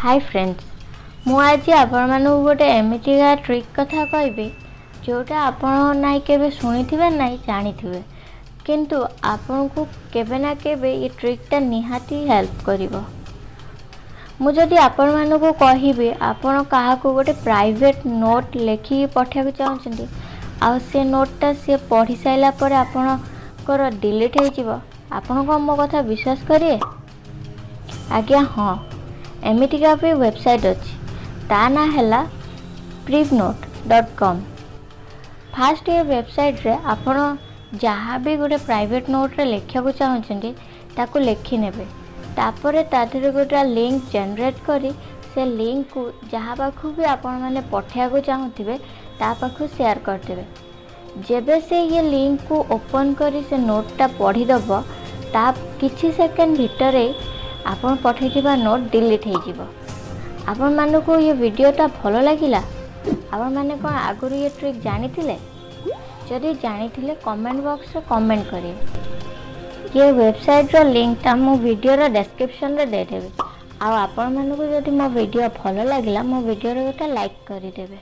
Hi friends, मु आज आपण मानू गोटे एमितिका ट्रिक कथा कहबी जोटा आपण नाई केबे सुनिथिबे नाई जानिथिबे, किंतु आपण को केबे ना केबे ये ट्रिकटा निहाती हेल्प करिवो। मु जदि आपण मानू को कहिबे आपण काहा को गोटे प्राइवेट नोट लेखि पठिया चाहछन्ती आ से नोटटा से पढ़ी साइला परे आपण कर डिलीट हो जिवो, आपण को मो कथा विश्वास करिए? आज्ञा हाँ, एमितिका भी वेबसाइट अच्छी, ता ना हैला privnote.com। फास्ट ये वेबसाइट रे आपण जहाँ भी गोटे प्राइवेट नोट रे लिखा चाहते ताको लिखि नेबे, तापरे ताधरे गोटे लिंक जनरेट करी से लिंक को जहाँ पाखु भी आपण माने पठिया को चाहूथिबे ता पाखु शेयर करदेबे। जेबे से ये लिंक को ओपन करी से नोटटा पढ़ी दबो ता किछि सेकेंड भितर आपण पठेइथिबा नोट डिलीट हो जिवो। आपण मानु को ये वीडियोटा भलो लागिला? आपण माने कोन आगुरी ये ट्रिक जानिथिले? जदि जानिथिले कमेंट बॉक्स रे कमेंट करिए। ये वेबसाइट रो लिंक ता मो वीडियो रो डिस्क्रिप्शन रे दे देबे। आ आपण मानु को जदि मो वीडियो भलो लागिला मो वीडियो रे गोटा लाइक करि देबे।